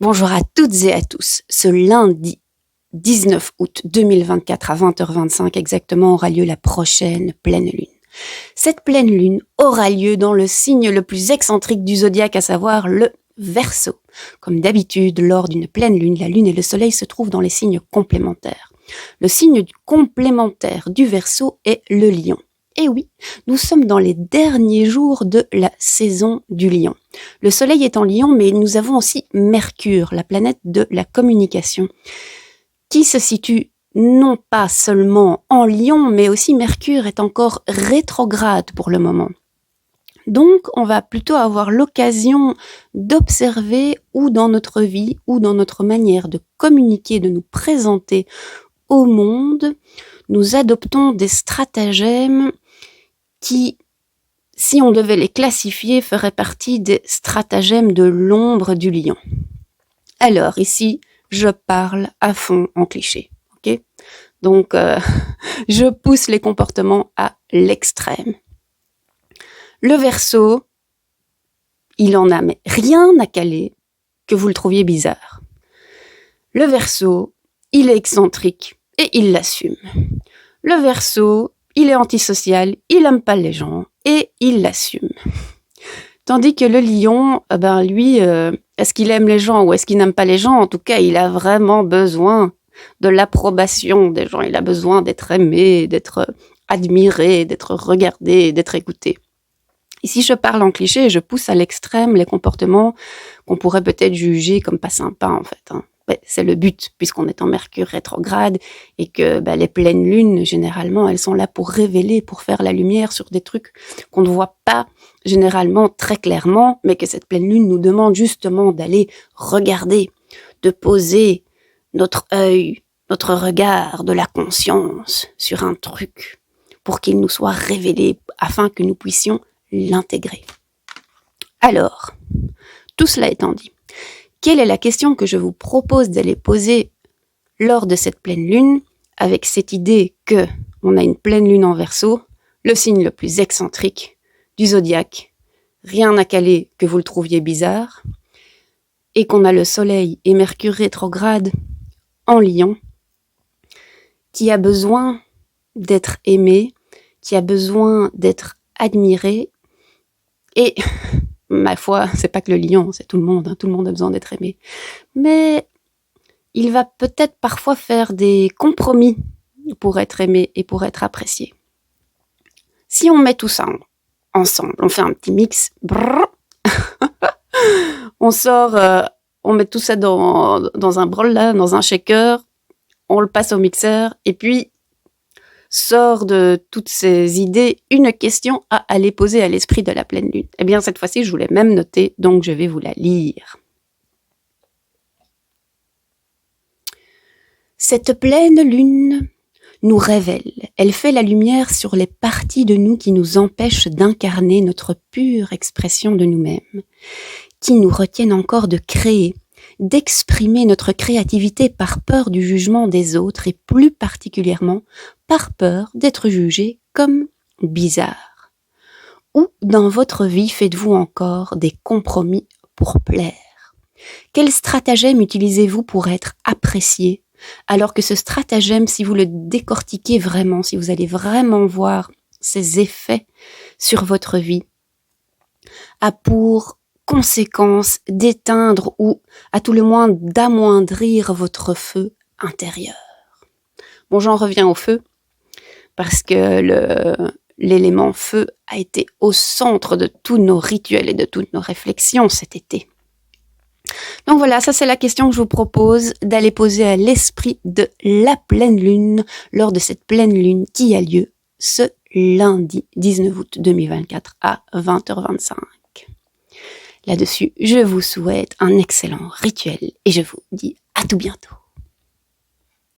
Bonjour à toutes et à tous. Ce lundi 19 août 2024 à 20h25 exactement aura lieu la prochaine pleine lune. Cette pleine lune aura lieu dans le signe le plus excentrique du zodiaque, à savoir le Verseau. Comme d'habitude, lors d'une pleine lune, la lune et le soleil se trouvent dans les signes complémentaires. Le signe complémentaire du Verseau est le Lion. Et oui, nous sommes dans les derniers jours de la saison du Lion. Le soleil est en Lion, mais nous avons aussi Mercure, la planète de la communication, qui se situe non pas seulement en Lion, mais aussi Mercure est encore rétrograde pour le moment. Donc, on va plutôt avoir l'occasion d'observer où dans notre vie, ou dans notre manière de communiquer, de nous présenter au monde, nous adoptons des stratagèmes qui, si on devait les classifier, feraient partie des stratagèmes de l'ombre du lion. Alors, ici, je parle à fond en cliché, ok ? Donc, je pousse les comportements à l'extrême. Le Verseau, il en a mais rien à caler que vous le trouviez bizarre. Le Verseau, il est excentrique et il l'assume. Le Verseau, il est antisocial, il aime pas les gens et il l'assume. Tandis que le Lion, lui, est-ce qu'il aime les gens ou est-ce qu'il n'aime pas les gens ? En tout cas, il a vraiment besoin de l'approbation des gens. Il a besoin d'être aimé, d'être admiré, d'être regardé, d'être écouté. Ici, je parle en cliché et je pousse à l'extrême les comportements qu'on pourrait peut-être juger comme pas sympas, en fait. C'est le but, puisqu'on est en Mercure rétrograde et que les pleines lunes, généralement, elles sont là pour révéler, pour faire la lumière sur des trucs qu'on ne voit pas généralement très clairement, mais que cette pleine lune nous demande justement d'aller regarder, de poser notre œil, notre regard de la conscience sur un truc pour qu'il nous soit révélé afin que nous puissions l'intégrer. Alors, tout cela étant dit, quelle est la question que je vous propose d'aller poser lors de cette pleine lune, avec cette idée que on a une pleine lune en Verseau, le signe le plus excentrique du zodiaque, rien à caler que vous le trouviez bizarre, et qu'on a le soleil et Mercure rétrograde en Lion, qui a besoin d'être aimé, qui a besoin d'être admiré, et ma foi, c'est pas que le Lion, c'est tout le monde. Tout le monde a besoin d'être aimé. Mais il va peut-être parfois faire des compromis pour être aimé et pour être apprécié. Si on met tout ça ensemble, on fait un petit mix, on sort, on met tout ça dans un bol là, dans un shaker, on le passe au mixeur et puis sort de toutes ces idées une question à aller poser à l'esprit de la pleine lune. Eh bien, cette fois-ci, je vous l'ai même notée, donc je vais vous la lire. Cette pleine lune nous révèle, elle fait la lumière sur les parties de nous qui nous empêchent d'incarner notre pure expression de nous-mêmes, qui nous retiennent encore de créer, d'exprimer notre créativité par peur du jugement des autres et plus particulièrement par peur d'être jugé comme bizarre. Où dans votre vie faites-vous encore des compromis pour plaire ? Quel stratagème utilisez-vous pour être apprécié ? Alors que ce stratagème, si vous le décortiquez vraiment, si vous allez vraiment voir ses effets sur votre vie, a pour conséquence d'éteindre ou à tout le moins d'amoindrir votre feu intérieur. Bon, j'en reviens au feu parce que l'élément feu a été au centre de tous nos rituels et de toutes nos réflexions cet été. Donc voilà, ça c'est la question que je vous propose d'aller poser à l'esprit de la pleine lune lors de cette pleine lune qui a lieu ce lundi 19 août 2024 à 20h25. Là-dessus, je vous souhaite un excellent rituel et je vous dis à tout bientôt.